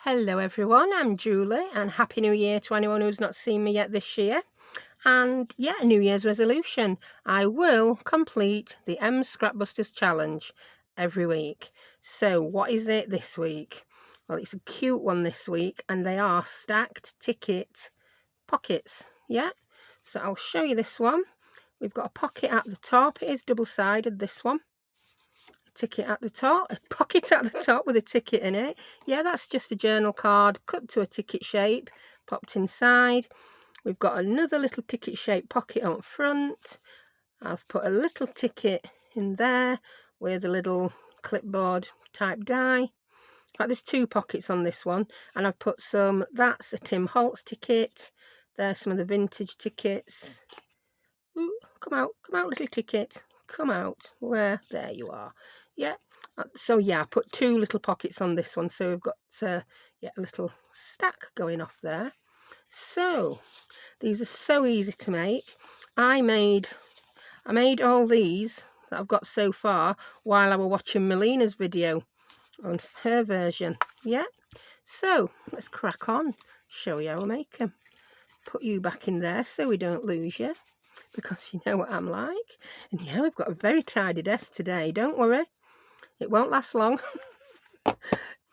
Hello everyone, I'm Julie and Happy New Year to anyone who's not seen me yet this year. And yeah, New Year's resolution. I will complete the Scrapbusters challenge every week. So what is it this week? Well, it's a cute one this week and they are stacked ticket pockets. Yeah, so I'll show you this one. We've got a pocket at the top. It is double-sided, this one. Ticket at the top, a pocket at the top with a ticket in it. Yeah, that's just a journal card cut to a ticket shape, popped inside. We've got another little ticket shaped pocket on front. I've put a little ticket in there with a little clipboard type die. In fact, there's two pockets on this one, and I've put some, that's a Tim Holtz ticket. There's some of the vintage tickets. Ooh, come out, little ticket. Come out. Where? There you are. Yeah. So yeah, I put two little pockets on this one. So we've got yeah, a little stack going off there. So these are so easy to make. I made all these that I've got so far while I was watching Melina's video on her version. Yeah. So let's crack on. Show you how I make them. Put you back in there so we don't lose you, because you know what I'm like. And yeah, we've got a very tidy desk today. Don't worry, it won't last long.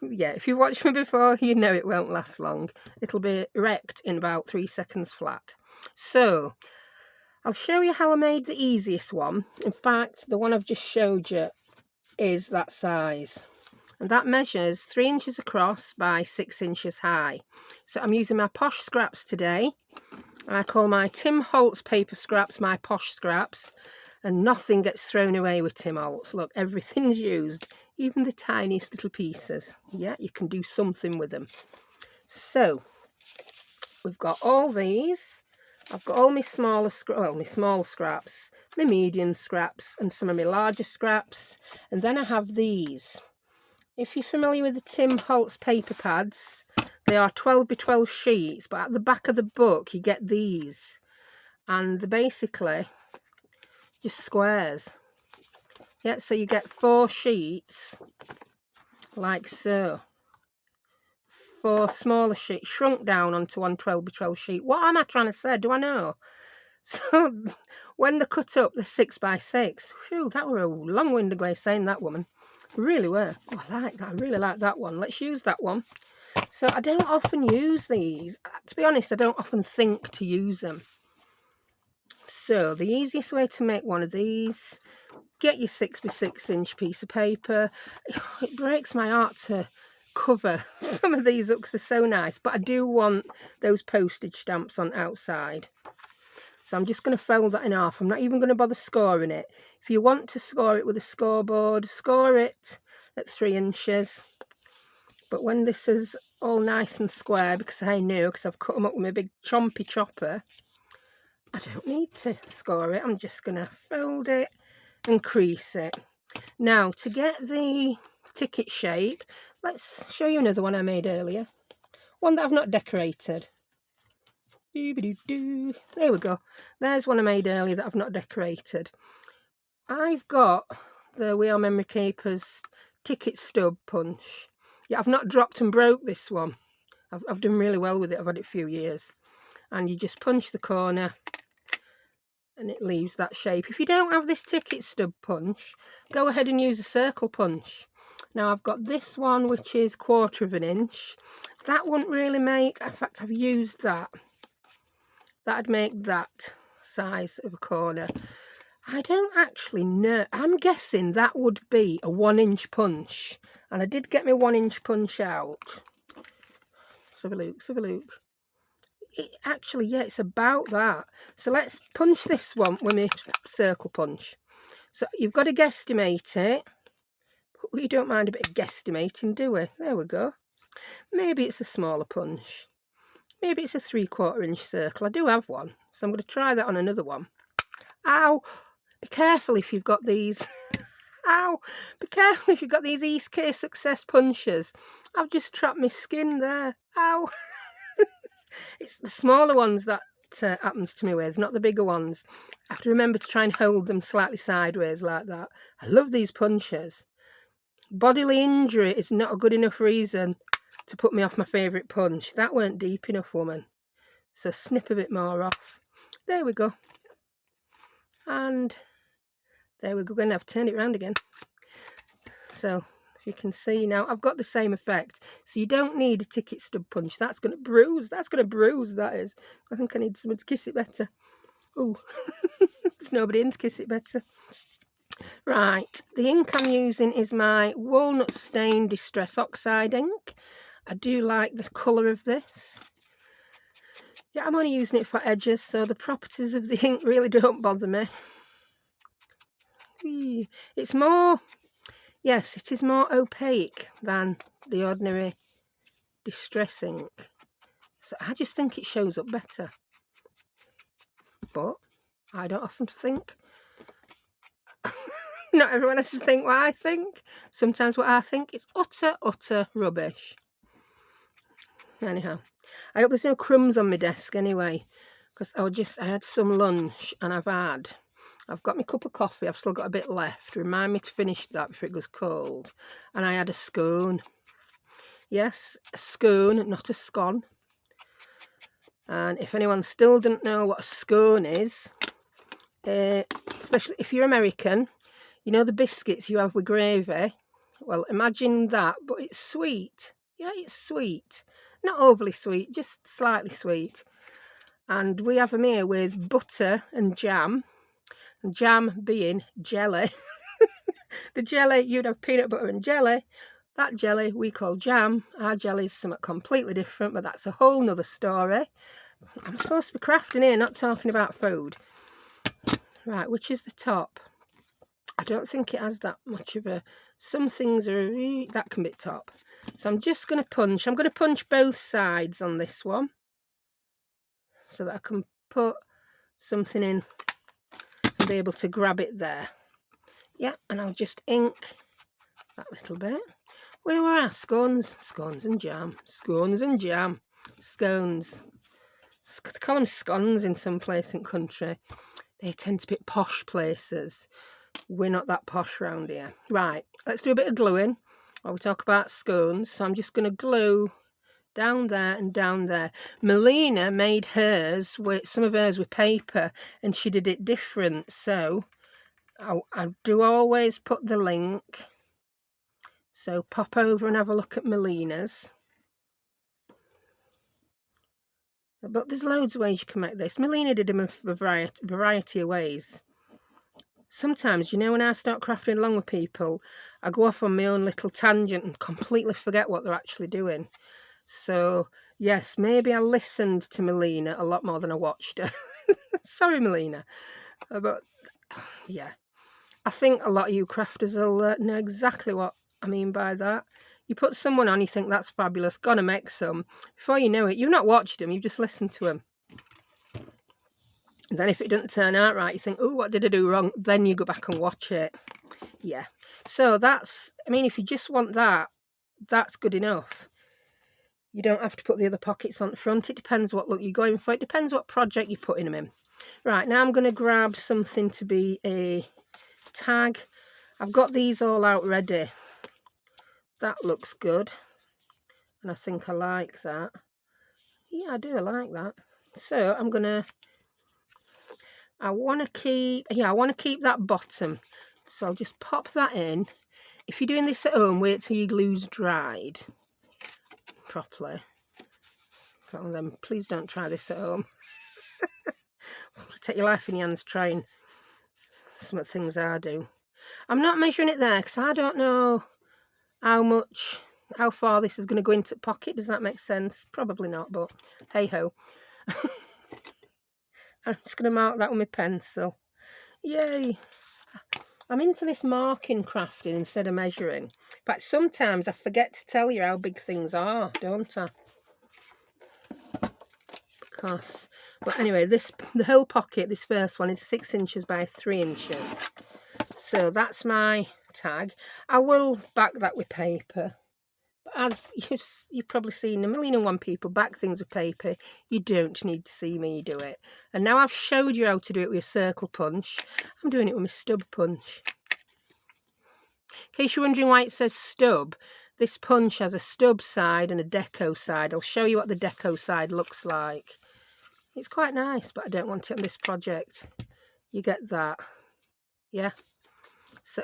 Yeah, if you've watched me before, you know it won't last long. It'll be wrecked in about 3 seconds flat. So I'll show you how I made the easiest one. In fact, the one I've just showed you is that size, and that measures 3 inches across by 6 inches high. So I'm using my posh scraps today. I call my Tim Holtz paper scraps my posh scraps, and nothing gets thrown away with Tim Holtz. Look, everything's used, even the tiniest little pieces. Yeah, you can do something with them. So we've got all these. I've got all my smaller my small scraps, my medium scraps, and some of my larger scraps. And then I have these. If you're familiar with the Tim Holtz paper pads, they are 12 by 12 sheets, but at the back of the book you get these, and they're basically just squares. Yeah, so you get 4 sheets like so. 4 smaller sheets shrunk down onto one 12 by 12 sheet. What am I trying to say? Do I know? So when they're cut up, they're 6 by 6. Phew, that were a long-winded way of saying that, woman. Really were. Oh, I like that. I really like that one. Let's use that one. So I don't often use these. To be honest, I don't often think to use them. So the easiest way to make one of these, get your 6 by 6 inch piece of paper. It breaks my heart to cover some of these up because they're so nice, but I do want those postage stamps on outside. So I'm just going to fold that in half. I'm not even going to bother scoring it. If you want to score it with a scoreboard, score it at 3 inches. But when this is all nice and square, because I know, because I've cut them up with my big chompy chopper, I don't need to score it. I'm just going to fold it and crease it. Now, to get the ticket shape, let's show you another one I made earlier. One that I've not decorated. There we go. There's one I made earlier that I've not decorated. I've got the We Are Memory Keepers ticket stub punch. Yeah, I've not dropped and broke this one. I've done really well with it. I've had it a few years. And you just punch the corner and it leaves that shape. If you don't have this ticket stub punch, go ahead and use a circle punch. Now I've got this one, which is 1/4 of an inch. That wouldn't really make, in fact I've used that. That'd make that size of a corner. I don't actually know. I'm guessing that would be a 1 inch punch. And I did get my 1 inch punch out. Let's have a look, let's have a look. It actually, yeah, it's about that. So let's punch this one with my circle punch. So you've got to guesstimate it. But we don't mind a bit of guesstimating, do we? There we go. Maybe it's a smaller punch. Maybe it's a 3/4 inch circle. I do have one, so I'm going to try that on another one. Ow! Be careful if you've got these. Ow! Be careful if you've got these East K Success punches. I've just trapped my skin there. Ow! It's the smaller ones that happens to me with, not the bigger ones. I have to remember to try and hold them slightly sideways like that. I love these punches. Bodily injury is not a good enough reason to put me off my favourite punch. That weren't deep enough, woman. So snip a bit more off. There we go. And there we go. We're going to have to turn it round again. So you can see now I've got the same effect. So you don't need a ticket stub punch. That's going to bruise. That's going to bruise, that is. I think I need someone to kiss it better. Oh, there's nobody in to kiss it better. Right, the ink I'm using is my Walnut Stain Distress Oxide ink. I do like the colour of this. Yeah, I'm only using it for edges, so the properties of the ink really don't bother me. It's more... Yes, it is more opaque than the ordinary distress ink. So I just think it shows up better. But I don't often think. Not everyone has to think what I think. Sometimes what I think is utter rubbish. Anyhow, I hope there's no crumbs on my desk anyway. Because I had some lunch and I've got my cup of coffee, I've still got a bit left. Remind me to finish that before it goes cold. And I had a scone. Yes, a scone, not a scone. And if anyone still doesn't know what a scone is, especially if you're American, you know the biscuits you have with gravy? Well, imagine that, but it's sweet. Yeah, it's sweet. Not overly sweet, just slightly sweet. And we have them here with butter and jam. And jam being jelly. The jelly, you'd have peanut butter and jelly. That jelly we call jam. Our jelly is something completely different, but that's a whole nother story. I'm supposed to be crafting here, not talking about food. Right, which is the top? I don't think it has that much of a... Some things are... That can be top. So I'm just going to punch. I'm going to punch both sides on this one. So that I can put something in and be able to grab it there. Yeah, and I'll just ink that little bit. Where were our scones? Scones and jam. Scones and jam. Scones. They call them scones in some place in country. They tend to be posh places. We're not that posh round here. Right, let's do a bit of gluing while we talk about scones. So I'm just going to glue down there and down there. Melina made hers with some of hers with paper, and she did it different. So I do always put the link. So pop over and have a look at Melina's. But there's loads of ways you can make this. Melina did them in a variety of ways. Sometimes, you know, when I start crafting along with people, I go off on my own little tangent and completely forget what they're actually doing. So, yes, maybe I listened to Melina a lot more than I watched her. Sorry, Melina. But, yeah. I think a lot of you crafters will know exactly what I mean by that. You put someone on, you think that's fabulous, gonna make some. Before you know it, you've not watched them, you've just listened to them. And then if it doesn't turn out right, you think, oh, what did I do wrong? Then you go back and watch it. Yeah. So that's, I mean, if you just want that, that's good enough. You don't have to put the other pockets on the front. It depends what look you're going for. It depends what project you're putting them in. Right, now I'm going to grab something to be a tag. I've got these all out ready. That looks good. And I think I like that. Yeah, I do. I like that. So I'm going to... I want to keep that bottom. So I'll just pop that in. If you're doing this at home, wait till your glue's dried properly. So then please don't try this at home. Take your life in your hands trying some of the things I do. I'm not measuring it there because I don't know how far this is going to go into the pocket. Does that make sense? Probably not, but hey ho. I'm just going to mark that with my pencil. Yay! I'm into this marking crafting instead of measuring. In fact, sometimes I forget to tell you how big things are, don't I? Because, but anyway, the whole pocket, this first one, is 6 inches by 3 inches. So that's my tag. I will back that with paper. As you've probably seen a million and one people back things with paper, you don't need to see me do it. And now I've showed you how to do it with a circle punch, I'm doing it with my stub punch. In case you're wondering why it says stub, This punch has a stub side and a deco side. I'll show you what the deco side looks like. It's quite nice, but I don't want it on this project. You get that, yeah? So,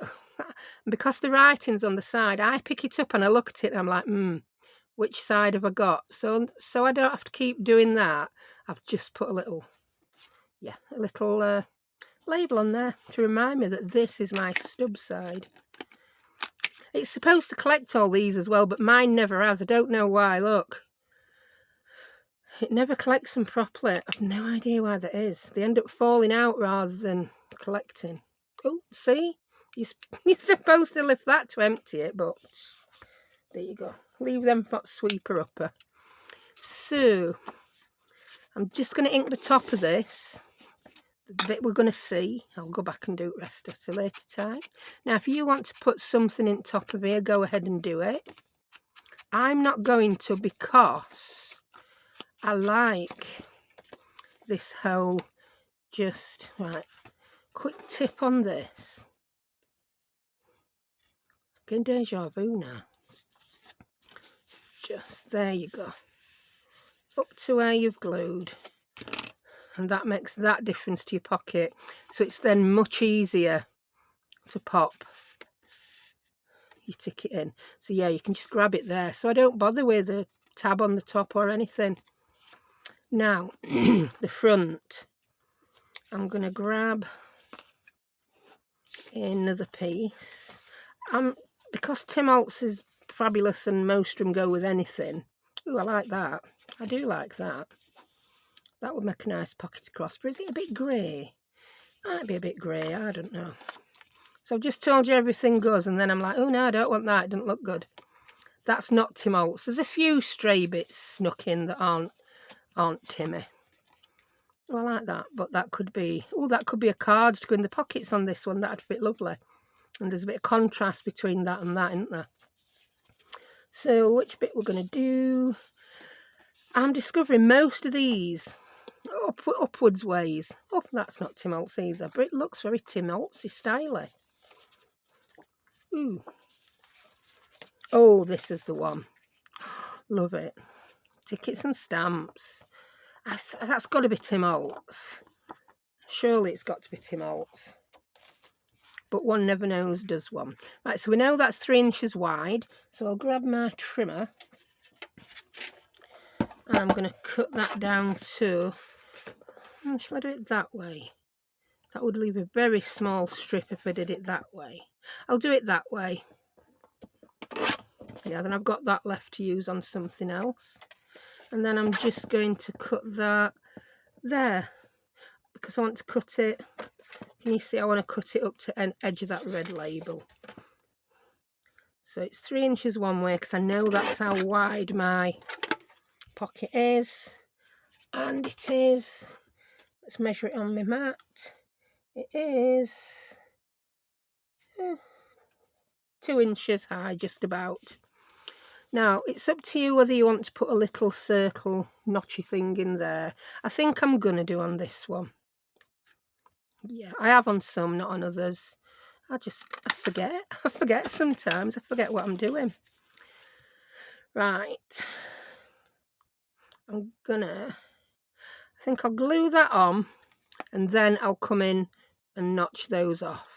because the writing's on the side, I pick it up and I look at it and I'm like, which side have I got? So I don't have to keep doing that. I've just put a little, label on there to remind me that this is my stub side. It's supposed to collect all these as well, but mine never has. I don't know why. Look, it never collects them properly. I've no idea why that is. They end up falling out rather than collecting. Oh, see? You're supposed to lift that to empty it, but there you go. Leave them for sweeper upper. So, I'm just going to ink the top of this. The bit we're going to see. I'll go back and do the rest at a later time. Now, if you want to put something in top of here, go ahead and do it. I'm not going to, because I like this whole right, quick tip on this. Getting deja vu now. Just there you go. Up to where you've glued. And that makes that difference to your pocket. So it's then much easier to pop your ticket in. So yeah, you can just grab it there. So I don't bother with a tab on the top or anything. Now, the front. I'm going to grab another piece. Because Tim Holtz is fabulous and most of them go with anything. Ooh, I like that. I do like that. That would make a nice pocket across. But is it a bit grey? Might be a bit grey, I don't know. So I've just told you everything goes, and then I'm like, oh no, I don't want that. It doesn't look good. That's not Tim Holtz. There's a few stray bits snuck in that aren't Timmy. Oh, I like that, but that could be... Oh, that could be a card to go in the pockets on this one. That'd fit lovely. And there's a bit of contrast between that and that, isn't there? So which bit we're going to do? I'm discovering most of these upwards ways. Oh, that's not Tim Holtz either, but it looks very Tim Holtz-y styly. Ooh. Oh, this is the one. Love it. Tickets and stamps. That's got to be Tim Holtz. Surely it's got to be Tim Holtz. But one never knows, does one? Right, so we know that's 3 inches wide. So I'll grab my trimmer. And I'm going to cut that down to... shall I do it that way? That would leave a very small strip if I did it that way. I'll do it that way. Yeah, then I've got that left to use on something else. And then I'm just going to cut that there. Because I want to cut it... Can you see? I want to cut it up to the edge of that red label. So it's 3 inches one way, because I know that's how wide my pocket is. And it is... Let's measure it on my mat. It is 2 inches high, just about. Now, it's up to you whether you want to put a little circle notchy thing in there. I think I'm going to do on this one. Yeah, I have on some, not on others. I forget. I forget sometimes. I forget what I'm doing. Right. I think I'll glue that on, and then I'll come in and notch those off.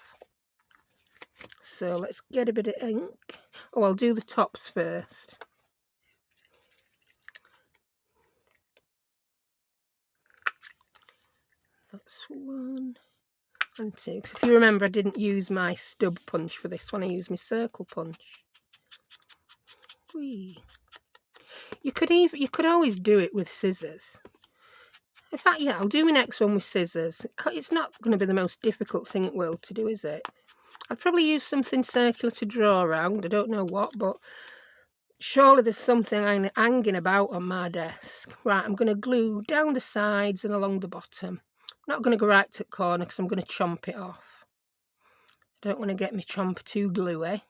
So let's get a bit of ink. Oh, I'll do the tops first. That's 1 and 2. Because if you remember, I didn't use my stub punch for this one. I used my circle punch. Whee. You could always do it with scissors. In fact, yeah, I'll do my next one with scissors. It's not going to be the most difficult thing in the world to do, is it? I'd probably use something circular to draw around. I don't know what, but surely there's something hanging about on my desk. Right, I'm going to glue down the sides and along the bottom. I'm not going to go right to the corner because I'm going to chomp it off. I don't want to get my chomp too gluey.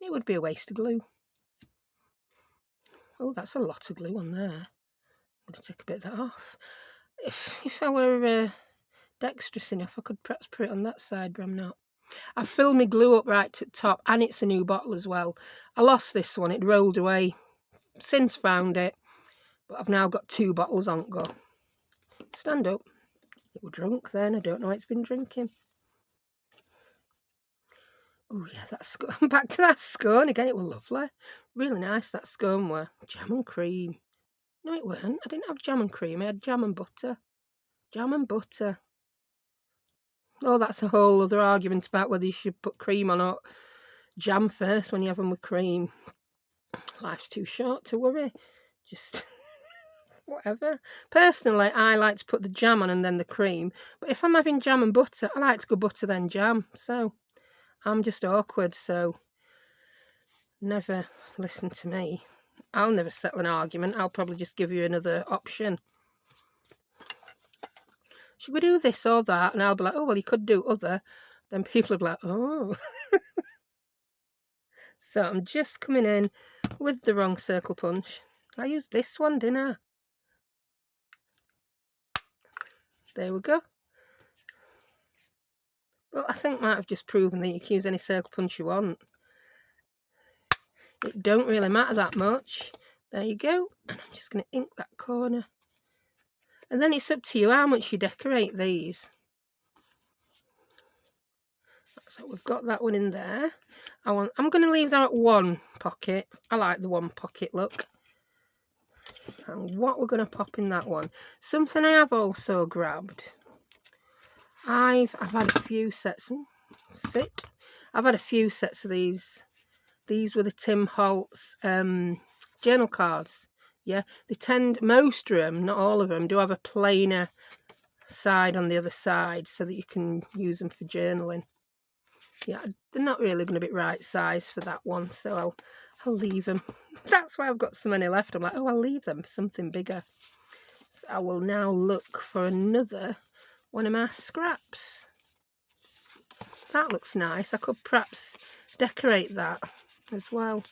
It would be a waste of glue. Oh, that's a lot of glue on there. I'm going to take a bit of that off. If I were dexterous enough, I could perhaps put it on that side, but I'm not. I've filled my glue up right to the top, and it's a new bottle as well. I lost this one, it rolled away. Since found it, but I've now got 2 bottles on go. Stand up. It was drunk then, I don't know what it's been drinking. Oh yeah, that's scone. Back to that scone again, it was lovely. Really nice, that scone were. Jam and cream. No, it weren't. I didn't have jam and cream, I had jam and butter. Jam and butter. Oh, that's a whole other argument about whether you should put cream on or jam first when you have them with cream. Life's too short to worry. Just whatever. Personally, I like to put the jam on and then the cream. But if I'm having jam and butter, I like to go butter then jam. So I'm just awkward, so never listen to me. I'll never settle an argument. I'll probably just give you another option. Should we do this or that? And I'll be like, oh, well, you could do other. Then people will be like, oh. So I'm just coming in with the wrong circle punch. I used this one, didn't I? There we go. Well, I think might have just proven that you can use any circle punch you want. It don't really matter that much. There you go. And I'm just going to ink that corner. And then it's up to you how much you decorate these. So we've got that one in there. I'm going to leave that at 1 pocket. I like the 1 pocket look. And what we're going to pop in that one. Something I have also grabbed. I've had a few sets. I've had a few sets of these. These were the Tim Holtz journal cards. Yeah, they tend, most of them, not all of them, do have a plainer side on the other side so that you can use them for journaling. Yeah, they're not really going to be right size for that one, so I'll leave them. That's why I've got so many left. I'm like, oh, I'll leave them for something bigger. So I will now look for another one of my scraps. That looks nice. I could perhaps decorate that as well.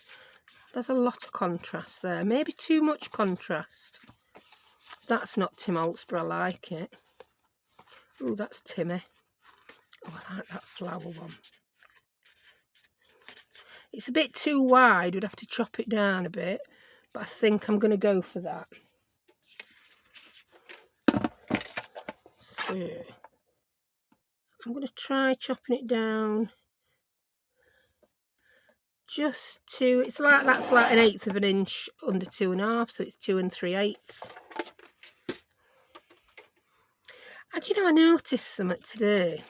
There's a lot of contrast there. Maybe too much contrast. That's not Tim Holtz, but I like it. Oh, that's Timmy. Oh, I like that flower one. It's a bit too wide. We'd have to chop it down a bit. But I think I'm going to go for that. So, I'm going to try chopping it down. Just to, it's like, that's like 1/8 of an inch under 2.5, so it's 2 3/8. And you know, I noticed something today,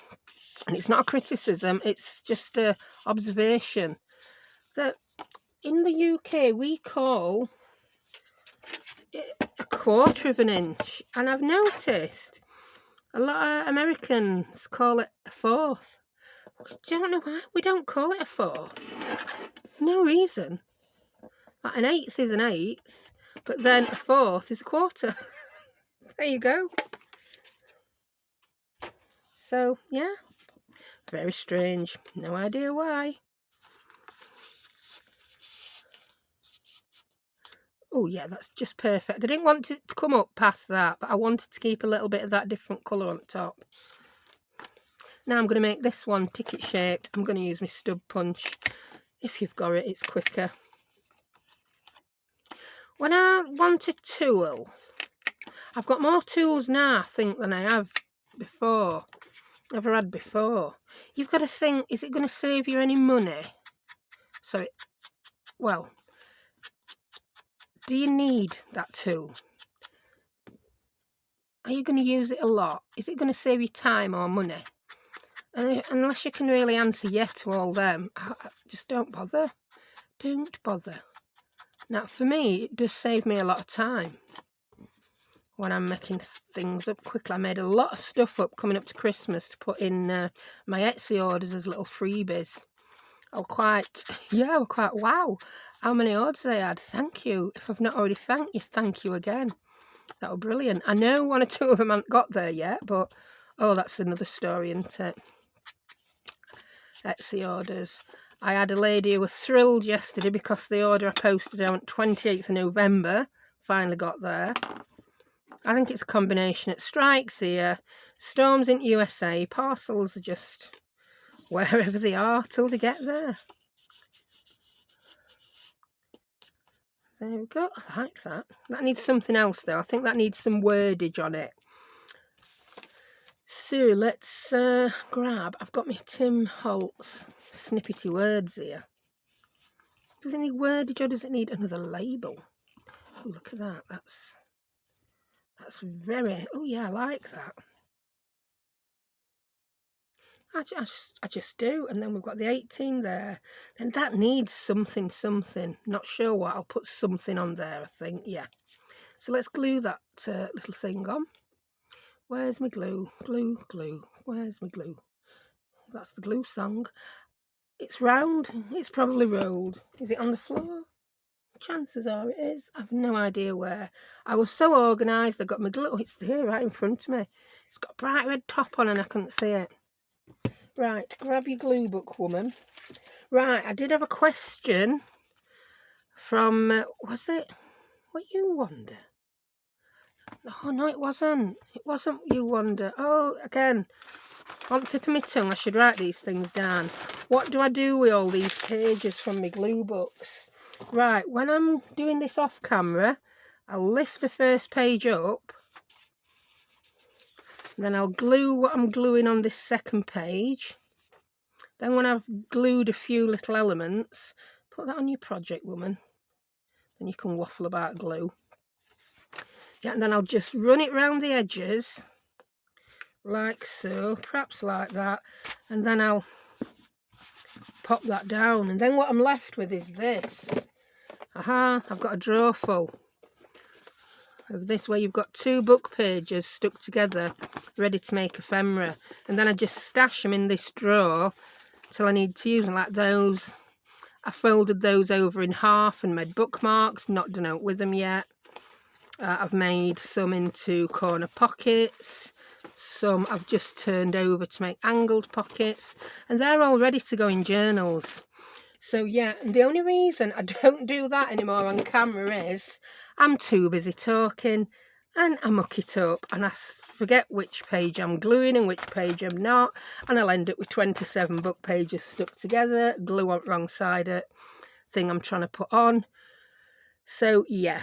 and it's not a criticism, it's just a observation, that in the UK we call it 1/4 of an inch, and I've noticed a lot of Americans call it 1/4. I don't know why we don't call it 1/4. No reason. Like 1/8 is 1/8, but then 1/4 is 1/4. There you go. So yeah, very strange. No idea why. Oh yeah, that's just perfect. I didn't want it to come up past that, but I wanted to keep a little bit of that different colour on top. Now I'm going to make this one ticket shaped. I'm going to use my stub punch. If you've got it, it's quicker. When I want a tool, I've got more tools now, I think, than I have before. Ever had before. You've got to think, is it going to save you any money? So, well, do you need that tool? Are you going to use it a lot? Is it going to save you time or money? And unless you can really answer yes to all them, just don't bother. Don't bother. Now, for me, it does save me a lot of time when I'm making things up quickly. I made a lot of stuff up coming up to Christmas to put in my Etsy orders as little freebies. I was quite, wow, how many orders I had. Thank you. If I've not already thanked you, thank you again. That was brilliant. I know 1 or 2 of them haven't got there yet, but, oh, that's another story, isn't it? Etsy orders. I had a lady who was thrilled yesterday because the order I posted on 28th of November finally got there. I think it's a combination. It strikes here, storms in USA, parcels are just wherever they are till they get there. There we go. I like that. That needs something else though. I think that needs some wordage on it. So let's grab, I've got my Tim Holtz snippety words here. Does it need wordage or does it need another label? Oh, look at that. That's very, oh yeah, I like that. I just do. And then we've got the 18 there. And that needs something. Not sure what. I'll put something on there, I think. Yeah. So let's glue that little thing on. Where's my glue? Glue. Where's my glue? That's the glue song. It's round. It's probably rolled. Is it on the floor? Chances are it is. I've no idea where. I was so organised. I got my glue. It's there right in front of me. It's got a bright red top on and I couldn't see it. Right, grab your glue book, woman. Right, I did have a question from, was it What You Wonder? Oh, no, it wasn't. It wasn't You Wonder. Oh, again, on the tip of my tongue, I should write these things down. What do I do with all these pages from my glue books? Right, when I'm doing this off camera, I'll lift the first page up. Then I'll glue what I'm gluing on this second page. Then when I've glued a few little elements, put that on your project, woman. Then you can waffle about glue. Yeah, and then I'll just run it round the edges, like so, perhaps like that. And then I'll pop that down. And then what I'm left with is this. Aha, I've got a drawer full of this where you've got 2 book pages stuck together, ready to make ephemera. And then I just stash them in this drawer till I need to use them, like those. I folded those over in half and made bookmarks, not done out with them yet. I've made some into corner pockets. Some I've just turned over to make angled pockets. And they're all ready to go in journals. So yeah, and the only reason I don't do that anymore on camera is I'm too busy talking and I muck it up and I forget which page I'm gluing and which page I'm not, and I'll end up with 27 book pages stuck together, glue on wrong side of thing I'm trying to put on. So yeah,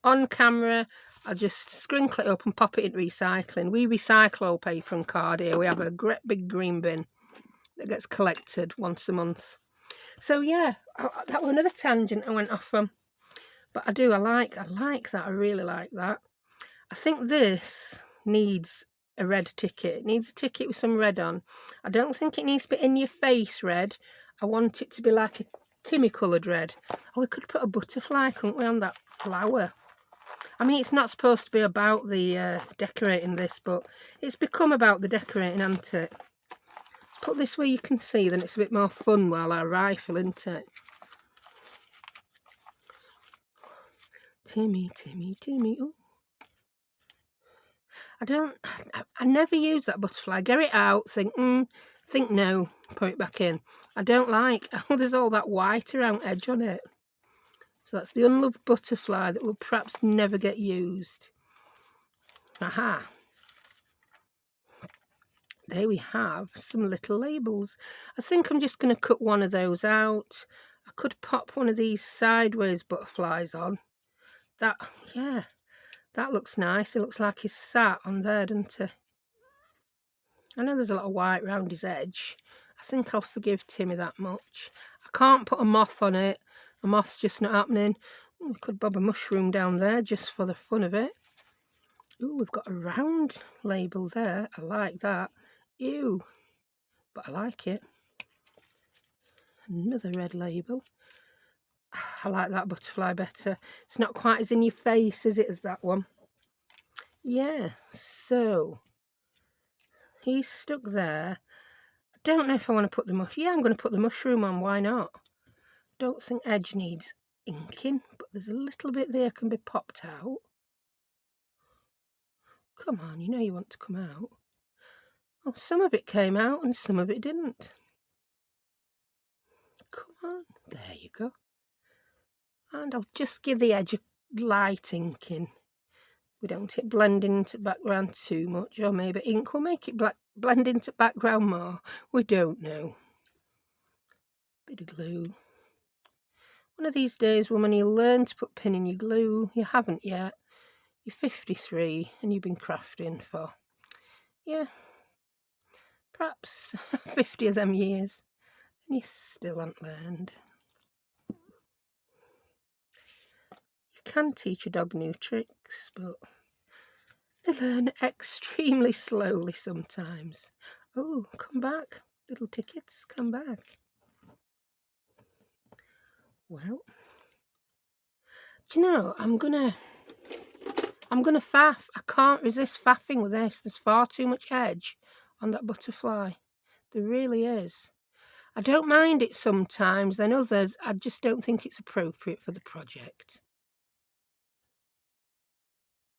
on camera I just scrinkle it up and pop it into recycling. We recycle all paper and card here. We have a great big green bin that gets collected once a month. So yeah, that was another tangent I went off from. But I like that. I really like that. I think this needs a red ticket. It needs a ticket with some red on. I don't think it needs to be in your face red. I want it to be like a Timmy coloured red. Oh, we could put a butterfly, couldn't we, on that flower? I mean, it's not supposed to be about the decorating this, but it's become about the decorating, hasn't it? Put this where you can see, then it's a bit more fun while I rifle, isn't it? Timmy. Oh, I never use that butterfly. Get it out, think no, put it back in. I don't like, oh, there's all that white around edge on it. So that's the unloved butterfly that will perhaps never get used. Aha. There we have some little labels. I think I'm just going to cut one of those out. I could pop one of these sideways butterflies on. That, yeah, that looks nice. It looks like he's sat on there, doesn't he? I know there's a lot of white around his edge. I think I'll forgive Timmy that much. I can't put a moth on it. A moth's just not happening. We could bob a mushroom down there just for the fun of it. Ooh, we've got a round label there. I like that. Ew, but I like it. Another red label. I like that butterfly better. It's not quite as in your face, is it, as that one? Yeah, so he's stuck there. I don't know if I want to put the mushroom. Yeah, I'm going to put the mushroom on. Why not? Don't think edge needs inking, but there's a little bit there can be popped out. Come on, you know you want to come out. Oh, some of it came out and some of it didn't. Come on, there you go. And I'll just give the edge a light inking. We don't blend into the background too much, or maybe ink will make it black blend into background more? We don't know. Bit of glue. One of these days, woman, you'll learn to put pin in your glue. You haven't yet. You're 53 and you've been crafting for, yeah, perhaps 50 of them years, and you still haven't learned. You can teach a dog new tricks, but they learn extremely slowly sometimes. Oh, come back, little tickets, come back. Well, do you know, I'm gonna faff. I can't resist faffing with this. There's far too much edge on that butterfly. There really is. I don't mind it sometimes, then others I just don't think it's appropriate for the project.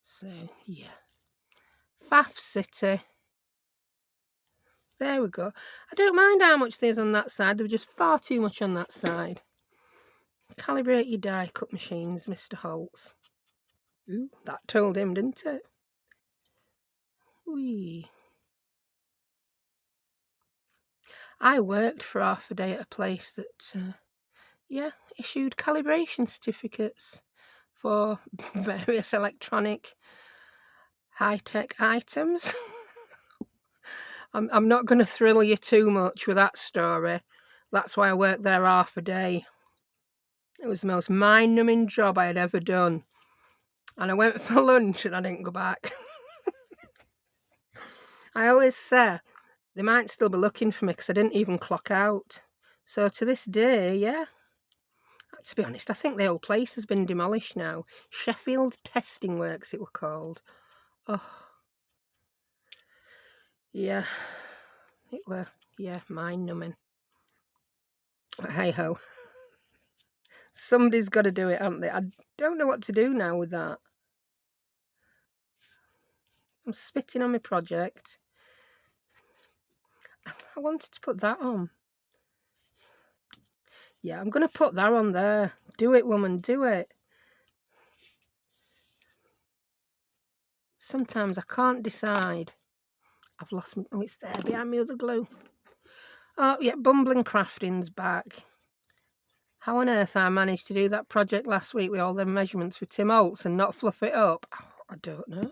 So, yeah. Faff City. There we go. I don't mind how much there's on that side. There was just far too much on that side. Calibrate your die cut machines, Mr. Holtz. Ooh, that told him, didn't it? Whee. I worked for half a day at a place that, yeah, issued calibration certificates for various electronic high-tech items. I'm not going to thrill you too much with that story. That's why I worked there half a day. It was the most mind-numbing job I had ever done. And I went for lunch and I didn't go back. I always say they might still be looking for me because I didn't even clock out. So to this day, yeah. To be honest, I think the whole place has been demolished now. Sheffield Testing Works, it were called. Oh. Yeah. It were, yeah, mind-numbing. But hey-ho. Somebody's got to do it, haven't they? I don't know what to do now with that. I'm spitting on my project. I wanted to put that on. Yeah, I'm going to put that on there. Do it, woman, do it. Sometimes I can't decide. I've lost my... Oh, it's there behind me other glue. Oh, yeah, Bumbling Crafting's back. How on earth I managed to do that project last week with all them measurements with Tim Holtz and not fluff it up, I don't know.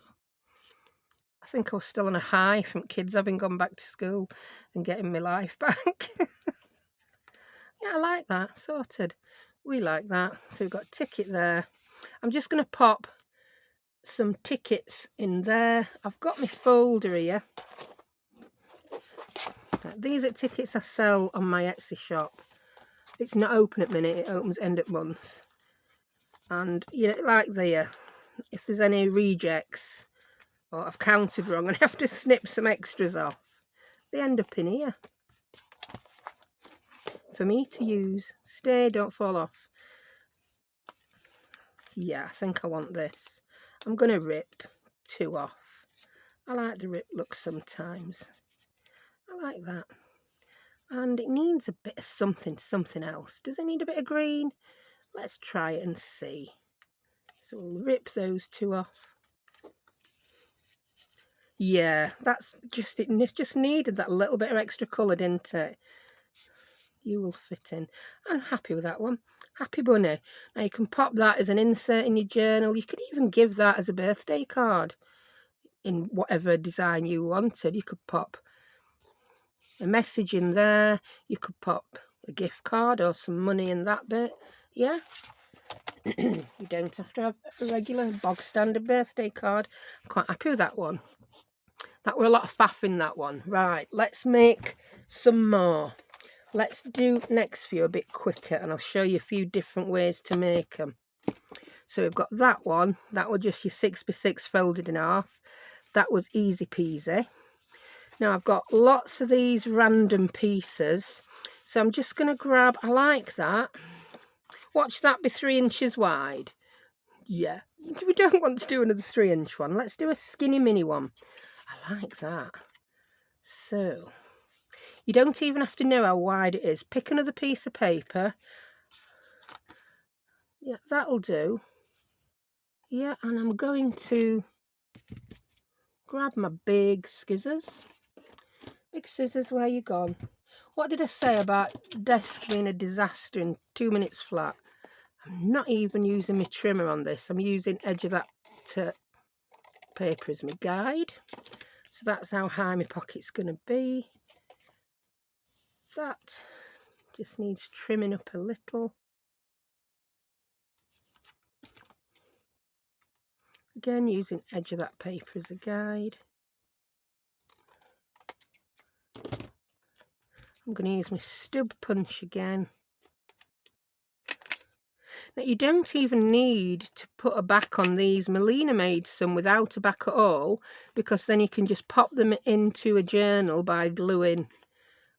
I think I was still on a high from kids having gone back to school and getting my life back. Yeah, I like that. Sorted. We like that. So we've got a ticket there. I'm just going to pop some tickets in there. I've got my folder here. These are tickets I sell on my Etsy shop. It's not open at the minute. It opens end of month. And, you know, like there, if there's any rejects or I've counted wrong and I have to snip some extras off, they end up in here for me to use. Stay, don't fall off. Yeah, I think I want this. I'm going to rip 2 off. I like the rip look sometimes. I like that. And it needs a bit of something else. Does it need a bit of green? Let's try it and see. So we'll rip those 2 off. Yeah, that's just it. It's just needed that little bit of extra colour, didn't it? You will fit in. I'm happy with that one. Happy bunny. Now you can pop that as an insert in your journal. You could even give that as a birthday card in whatever design you wanted. You could pop a message in there. You could pop a gift card or some money in that bit. Yeah. You don't have to have a regular bog standard birthday card. I'm quite happy with that one. That were a lot of faff in that one. Right, let's make some more. Let's do next few a bit quicker and I'll show you a few different ways to make them. So we've got that one. That was just your 6x6 folded in half. That was easy peasy. Now I've got lots of these random pieces. So I'm just going to grab, I like that. Watch that be 3 inches wide. Yeah, we don't want to do another 3-inch one. Let's do a skinny mini one. I like that. So, you don't even have to know how wide it is. Pick another piece of paper. Yeah, that'll do. Yeah, and I'm going to grab my big scissors. Big scissors, where you gone? What did I say about desk being a disaster in 2 minutes flat? I'm not even using my trimmer on this. I'm using edge of that paper as my guide. So that's how high my pocket's going to be. That just needs trimming up a little. Again, using edge of that paper as a guide. I'm going to use my stub punch again. Now, you don't even need to put a back on these. Melina made some without a back at all, because then you can just pop them into a journal by gluing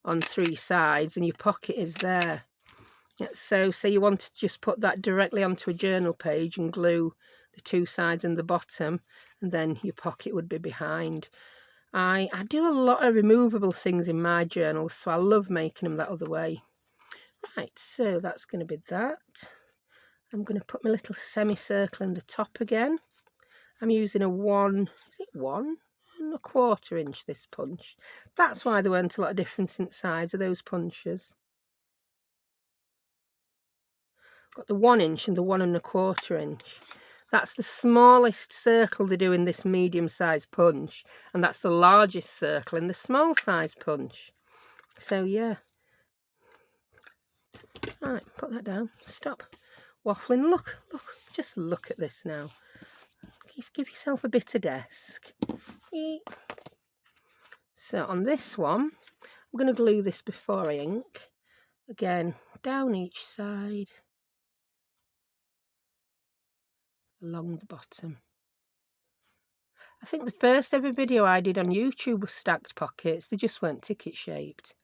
on 3 sides and your pocket is there. So say you want to just put that directly onto a journal page and glue the 2 sides and the bottom, and then your pocket would be behind. I do a lot of removable things in my journals, so I love making them that other way. Right, so that's going to be that. I'm going to put my little semicircle in the top again. I'm using a 1, is it 1 1/4 inch this punch. That's why there weren't a lot of difference in size of those punches. Got the 1 inch and the 1 1/4 inch. That's the smallest circle they do in this medium-sized punch, and that's the largest circle in the small-sized punch. So yeah. Right, put that down. Stop waffling. Look, just look at this now. Give yourself a bit of desk. So on this one, I'm going to glue this before I ink. Again, down each side, along the bottom. I think the first ever video I did on YouTube was stacked pockets. They just weren't ticket shaped.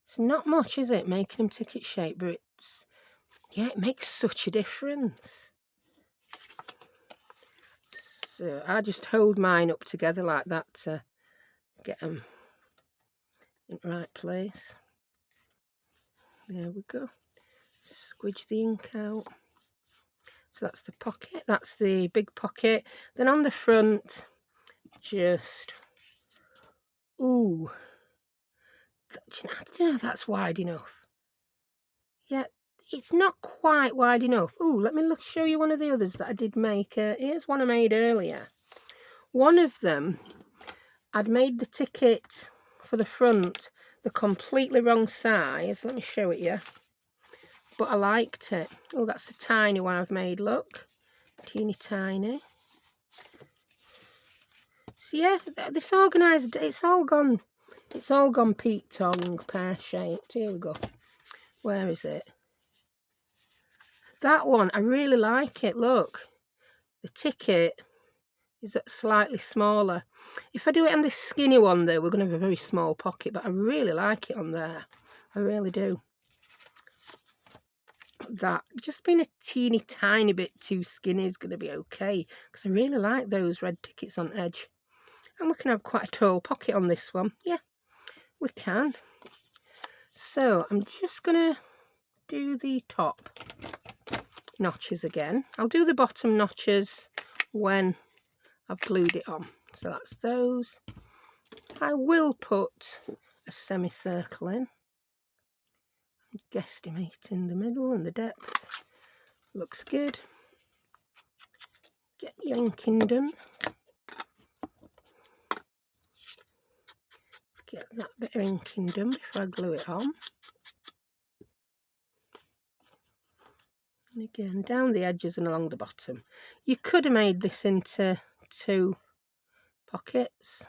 It's not much, is it, making them ticket shaped, but it's, yeah, it makes such a difference. So I just hold mine up together like that to get them in the right place. There we go. Squidge the ink out. So that's the pocket, that's the big pocket. Then on the front, just, ooh, I don't know if that's wide enough. Yeah, it's not quite wide enough. Ooh, let me show you one of the others that I did make. Here's one I made earlier. One of them, I'd made the ticket for the front the completely wrong size. Let me show it you. But I liked it. Oh, that's a tiny one I've made, look. Teeny tiny. So yeah, this organised, it's all gone peak tongue, pear-shaped. Here we go. Where is it? That one, I really like it, look. The ticket is slightly smaller. If I do it on this skinny one though, we're going to have a very small pocket, but I really like it on there. I really do. That just being a teeny tiny bit too skinny is going to be okay, because I really like those red tickets on edge. And we can have quite a tall pocket on this one. Yeah, we can. So I'm just going to do the top notches again. I'll do the bottom notches when I've glued it on. So that's those. I will put a semicircle in. I'm guesstimating the middle and the depth. Looks good. Get your inking done. Get that bit of inking done before I glue it on. And again, down the edges and along the bottom. You could have made this into 2 pockets,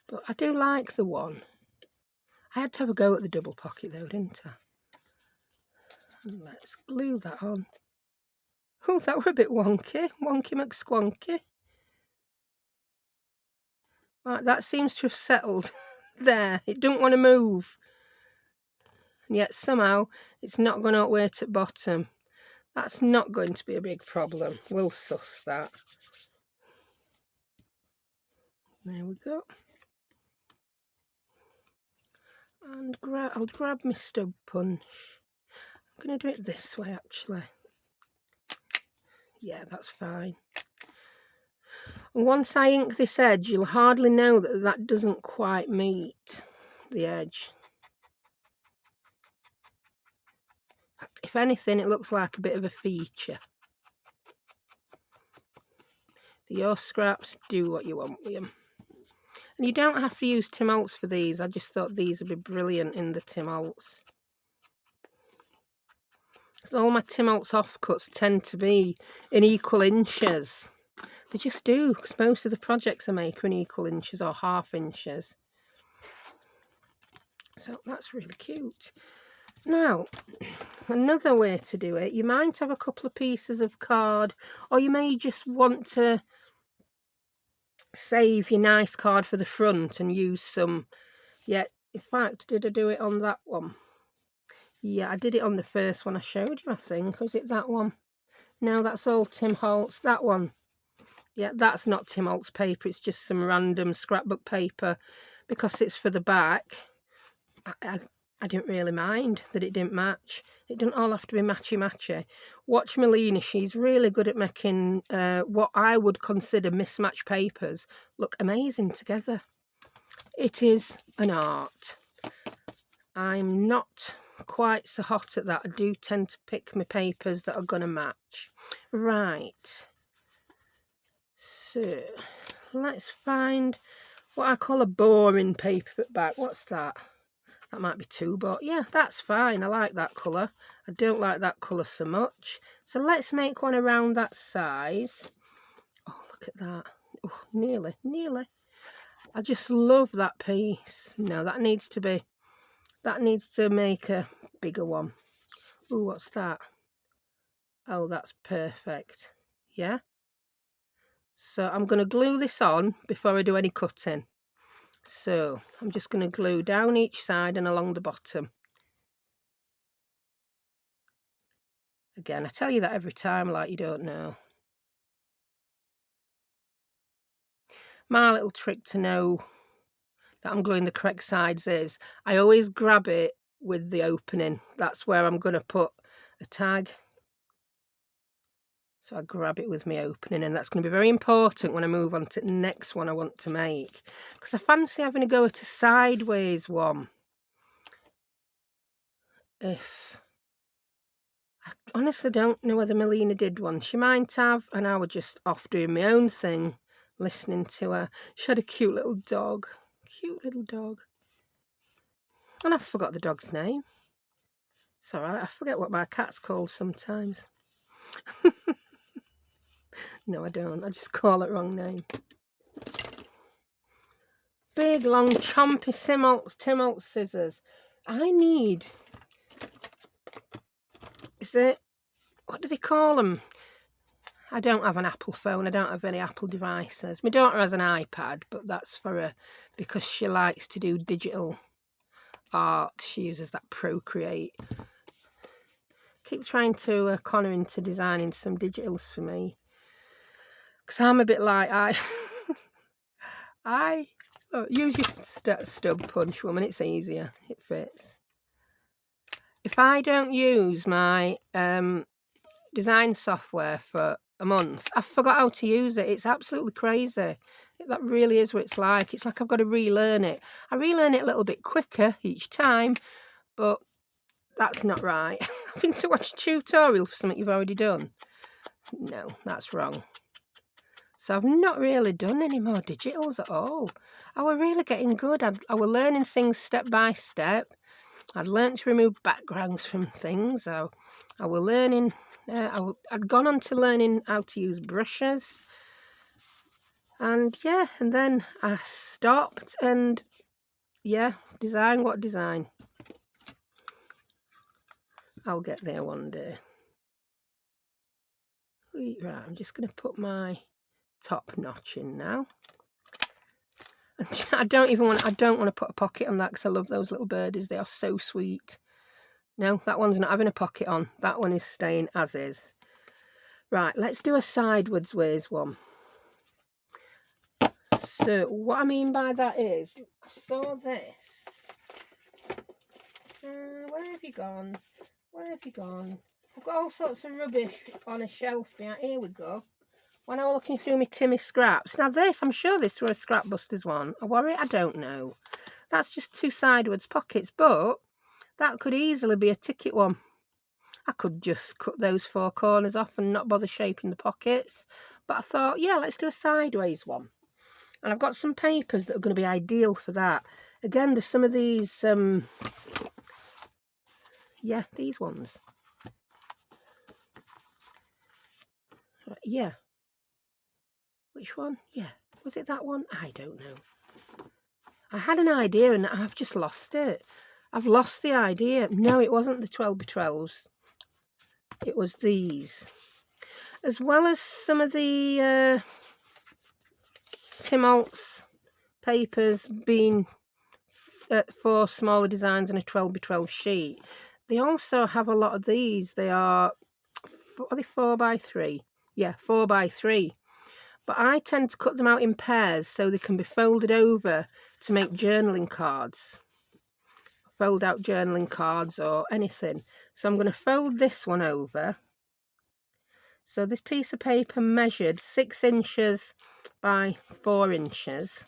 but I do like the one. I had to have a go at the double pocket though, didn't I? And let's glue that on. Oh, that were a bit wonky. Wonky McSquonky. Right, that seems to have settled there. It don't want to move. And yet somehow it's not going all the way to the bottom. That's not going to be a big problem. We'll suss that. There we go. And I'll grab my stub punch. I'm going to do it this way actually. Yeah, that's fine. And once I ink this edge, you'll hardly know that that doesn't quite meet the edge. If anything, it looks like a bit of a feature. Your scraps, do what you want with them. And you don't have to use Tim Holtz for these. I just thought these would be brilliant in the Tim Holtz. All my Tim Holtz offcuts tend to be in equal inches. They just do, because most of the projects I make are in equal inches or half inches. So that's really cute. Now, another way to do it, you might have a couple of pieces of card, or you may just want to save your nice card for the front and use some. Yeah, in fact, did I do it on that one? Yeah, I did it on the first one I showed you, I think. Was it that one? No, that's all Tim Holtz. That one. Yeah, that's not Tim Holtz paper. It's just some random scrapbook paper. Because it's for the back, I didn't really mind that it didn't match. It doesn't all have to be matchy-matchy. Watch Melina. She's really good at making what I would consider mismatched papers look amazing together. It is an art. I'm not quite so hot at that. I do tend to pick my papers that are going to match. Right. So, let's find what I call a boring paper back. What's that? That might be too, but yeah, that's fine. I like that colour. I don't like that colour so much. So let's make one around that size. Oh, look at that. Oh, nearly. I just love that piece. No, that needs to make a bigger one. Oh, what's that? Oh, that's perfect. Yeah. So I'm going to glue this on before I do any cutting. So I'm just going to glue down each side and along the bottom. Again, I tell you that every time like you don't know. My little trick to know that I'm gluing the correct sides is I always grab it with the opening. That's where I'm going to put a tag. So I grab it with my opening, and that's going to be very important when I move on to the next one I want to make. Because I fancy having a go at a sideways one. I honestly don't know whether Melina did one. She might have, and I was just off doing my own thing, listening to her. She had a cute little dog. Cute little dog. And I forgot the dog's name. It's alright, I forget what my cat's called sometimes. No, I don't. I just call it wrong name. Big, long, chompy Tim Holtz scissors. I need... Is it... What do they call them? I don't have an Apple phone. I don't have any Apple devices. My daughter has an iPad, but that's for her because she likes to do digital art. She uses that Procreate. Keep trying to con her into designing some digitals for me. Because I'm a bit like, use your stub punch, woman. It's easier. It fits. If I don't use my design software for a month, I forgot how to use it. It's absolutely crazy. That really is what it's like. It's like I've got to relearn it. I relearn it a little bit quicker each time, but that's not right. Having to watch a tutorial for something you've already done. No, that's wrong. So I've not really done any more digitals at all. I were really getting good. I were learning things step by step. I'd learnt to remove backgrounds from things. I were learning. I'd gone on to learning how to use brushes. And yeah, and then I stopped and yeah, design. What design? I'll get there one day. Right, I'm just going to put my top notch in now. And I don't want to put a pocket on that because I love those little birdies. They are so sweet. No, that one's not having a pocket on. That one is staying as is. Right, let's do a sideways ways one. So what I mean by that is, I saw this. Where have you gone? Where have you gone? I've got all sorts of rubbish on a shelf behind. Here we go. when I was looking through my Timmy scraps, now this, I'm sure this was a Scrapbusters one. I worry, I don't know. That's just 2 sideways pockets, but that could easily be a ticket one. I could just cut those 4 corners off and not bother shaping the pockets. But I thought, yeah, let's do a sideways one. And I've got some papers that are going to be ideal for that. Again, there's some of these, yeah, these ones. Yeah. Which one? Yeah. Was it that one? I don't know. I had an idea and I've just lost it. I've lost the idea. No, it wasn't the 12x12s. It was these. As well as some of the Tim Holtz papers being 4 smaller designs and a 12x12 sheet. They also have a lot of these. They are they 4x3? Yeah, 4x3. But I tend to cut them out in pairs so they can be folded over to make journaling cards. Fold out journaling cards or anything. So I'm going to fold this one over. So this piece of paper measured 6 inches by 4 inches.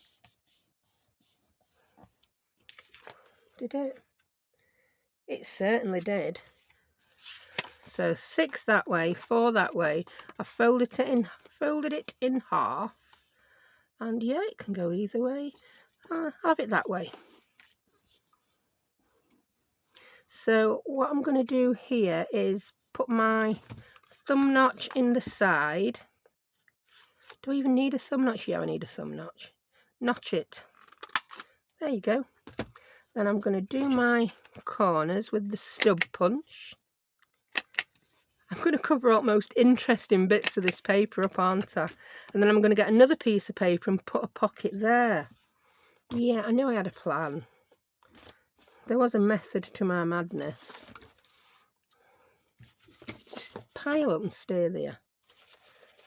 Did it? It certainly did. So 6 that way, 4 that way. I folded it in half. And yeah, it can go either way. I'll have it that way. So what I'm going to do here is put my thumb notch in the side. Do I even need a thumb notch? Yeah, I need a thumb notch. Notch it. There you go. Then I'm going to do my corners with the stub punch. I'm going to cover up most interesting bits of this paper up, aren't I? And then I'm going to get another piece of paper and put a pocket there. Yeah, I knew I had a plan. There was a method to my madness. Just pile up and stay there.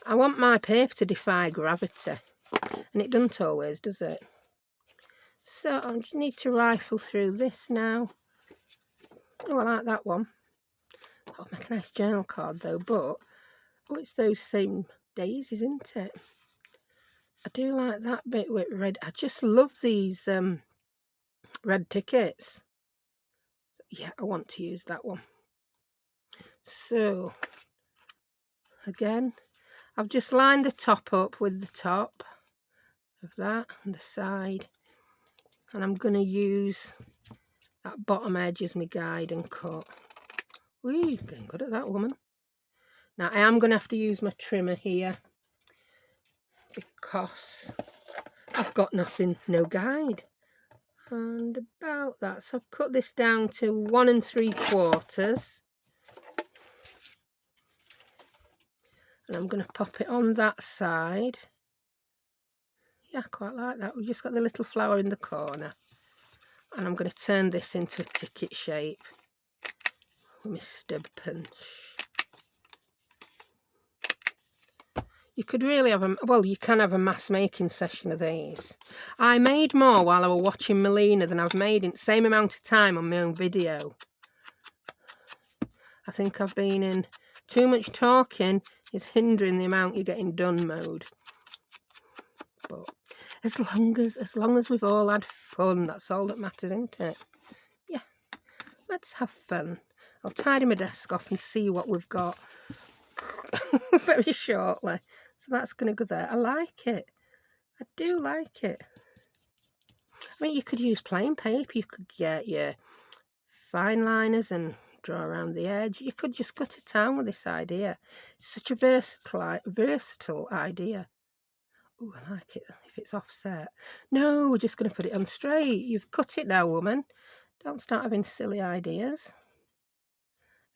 I want my paper to defy gravity. And it doesn't always, does it? So I just need to rifle through this now. Oh, I like that one. That'll make a nice journal card though, but oh, it's those same daisies, isn't it? I do like that bit with red. I just love these red tickets. Yeah, I want to use that one. So again, I've just lined the top up with the top of that and the side, and I'm going to use that bottom edge as my guide and cut. Woo, getting good at that, woman. Now I am going to have to use my trimmer here because I've got nothing, no guide. And about that, so I've cut this down to 1 3/4. And I'm going to pop it on that side. Yeah, I quite like that. We've just got the little flower in the corner. And I'm going to turn this into a ticket shape with my stub punch. You could really have you can have a mass making session of these. I made more while I was watching Melina than I've made in the same amount of time on my own video. I think I've been in too much talking is hindering the amount you're getting done mode. But as long as we've all had fun, that's all that matters, isn't it? Yeah, let's have fun. I'll tidy my desk off and see what we've got very shortly. So that's going to go there. I like it. I do like it. I mean, you could use plain paper. You could get your fine liners and draw around the edge. You could just go to town with this idea. It's such a versatile idea. Oh, I like it if it's offset. No, we're just going to put it on straight. You've cut it now, woman. Don't start having silly ideas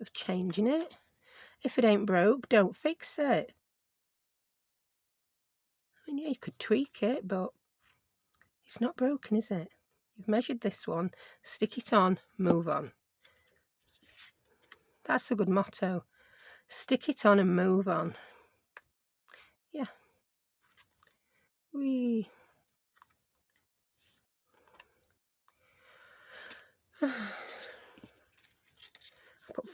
of changing it. If it ain't broke, don't fix it. I mean, yeah, you could tweak it, but it's not broken, is it? You've measured this one. Stick it on, move on. That's a good motto. Stick it on and move on. Yeah. Wee.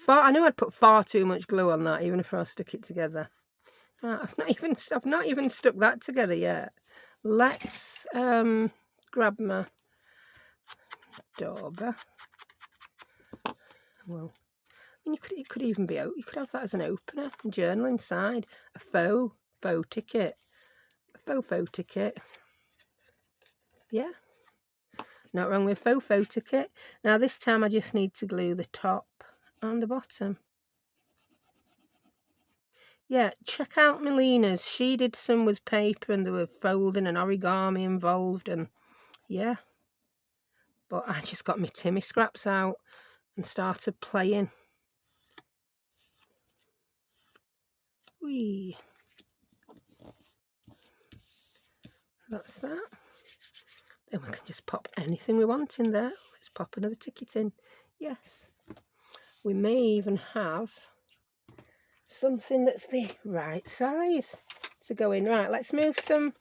I knew I'd put far too much glue on that, even if I stuck it together. Right, I've not even stuck that together yet. Let's grab my dauber. Well, I mean, it could even be, you could have that as an opener, and journal inside, a faux ticket, yeah, not wrong with faux ticket. Now this time I just need to glue the top and the bottom. Yeah, check out Melina's. She did some with paper and there were folding and origami involved, and yeah. But I just got my Timmy scraps out and started playing. Whee. That's that. Then we can just pop anything we want in there. Let's pop another ticket in. Yes. We may even have something that's the right size to go in. Right, let's move some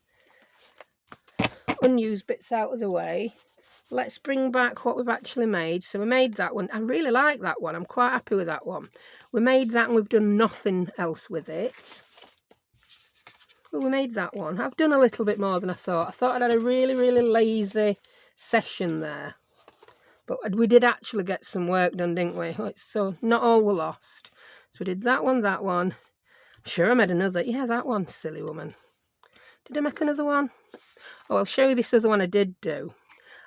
unused bits out of the way. Let's bring back what we've actually made. So we made that one. I really like that one. I'm quite happy with that one. We made that and we've done nothing else with it. Well, we made that one. I've done a little bit more than I thought. I thought I'd had a really, really lazy session there. But we did actually get some work done, didn't we? So not all were lost. So we did that one. I'm sure I made another. Yeah, that one, silly woman. Did I make another one? Oh, I'll show you this other one I did do.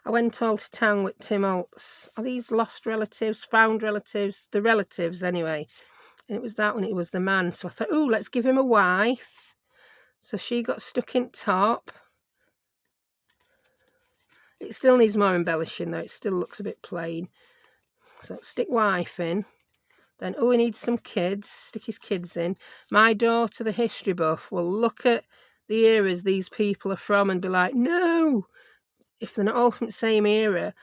I went all to town with Tim Holt's. Are these lost relatives, found relatives? The relatives, anyway. And it was that one. It was the man. So I thought, oh, let's give him a wife. So she got stuck in top. It still needs more embellishing, though. It still looks a bit plain. So stick wife in. Then, oh, he needs some kids. Stick his kids in. My daughter, the history buff, will look at the eras these people are from and be like, no! If they're not all from the same era.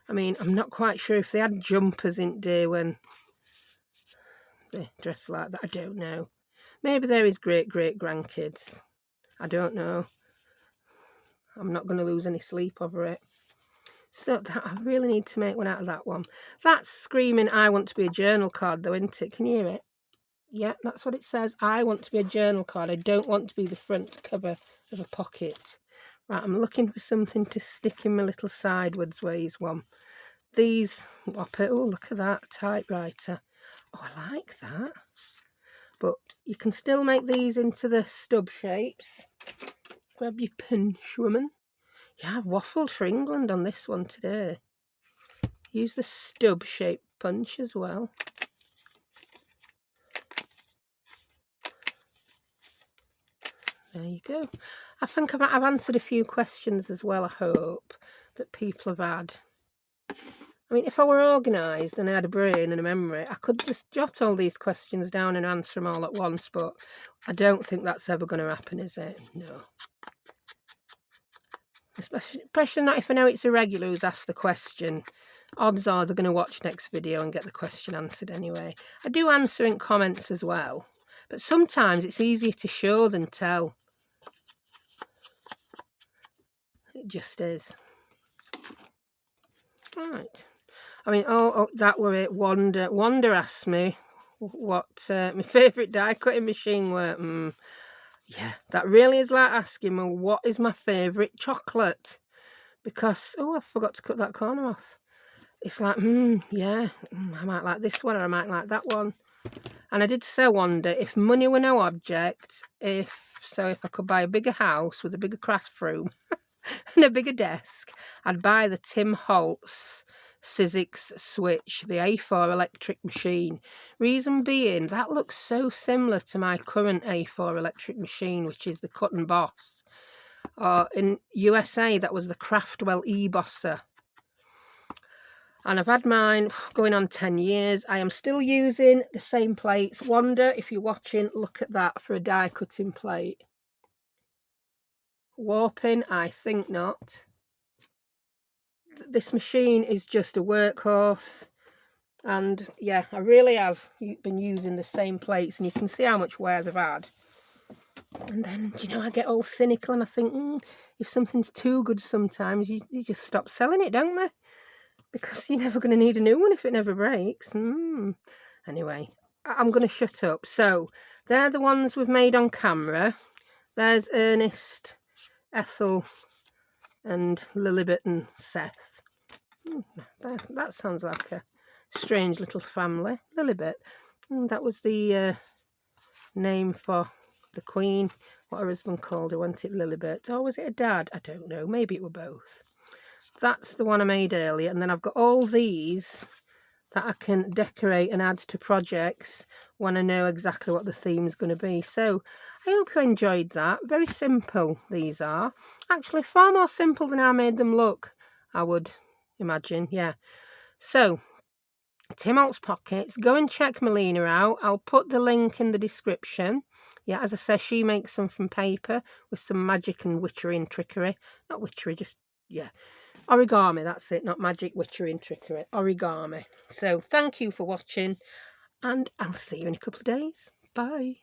I mean, I'm not quite sure if they had jumpers in day when they dressed like that. I don't know. Maybe they're his great-great-grandkids. I don't know. I'm not going to lose any sleep over it. So that I really need to make one out of that one. That's screaming, I want to be a journal card, though, isn't it? Can you hear it? Yeah, that's what it says. I want to be a journal card. I don't want to be the front cover of a pocket. Right, I'm looking for something to stick in my little sideways ways one. These, oh, look at that, typewriter. Oh, I like that. But you can still make these into the stub shapes. Grab your pinch, woman. Yeah, I've waffled for England on this one today. Use the stub shape punch as well. There you go. I think I've answered a few questions as well, I hope, that people have had. I mean, if I were organised and I had a brain and a memory, I could just jot all these questions down and answer them all at once, but I don't think that's ever going to happen, is it? No. Especially not if I know it's a regular who's asked the question. Odds are they're going to watch next video and get the question answered anyway. I do answer in comments as well, but sometimes it's easier to show than tell. It just is. Right. I mean, oh that were it. Wanda asked me what my favourite die cutting machine were. Yeah, that really is like asking me what is my favourite chocolate. Because, oh, I forgot to cut that corner off. It's like, yeah, I might like this one or I might like that one. And I did say, Wanda, if money were no object, if I could buy a bigger house with a bigger craft room and a bigger desk, I'd buy the Tim Holtz Sizzix switch, the A4 electric machine. Reason being, that looks so similar to my current A4 electric machine, which is the Cut and Boss. In USA, that was the Craftwell E-Bosser. And I've had mine going on 10 years. I am still using the same plates. Wanda, if you're watching, look at that for a die cutting plate. Warping, I think not. This machine is just a workhorse. And yeah, I really have been using the same plates, and you can see how much wear they've had. And then, you know, I get all cynical and I think, if something's too good sometimes, you just stop selling it, don't they? Because you're never going to need a new one if it never breaks. Anyway, I'm going to shut up. So they're the ones we've made on camera. There's Ernest, Ethel and Lilibet and Seth. That sounds like a strange little family. Lilibet. That was the name for the queen. What her husband called her, wasn't it? Lilibet. Or was it a dad? I don't know. Maybe it were both. That's the one I made earlier. And then I've got all these that I can decorate and add to projects when I know exactly what the theme's going to be. So I hope you enjoyed that. Very simple these are. Actually far more simple than I made them look, I would imagine. Yeah. So Tim Holt's Pockets, go and check Melina out. I'll put the link in the description. Yeah, as I say, she makes them from paper with some magic and witchery and trickery. Not witchery, just, yeah, origami, that's it. Not magic, witchery and trickery. Origami. So thank you for watching, and I'll see you in a couple of days. Bye.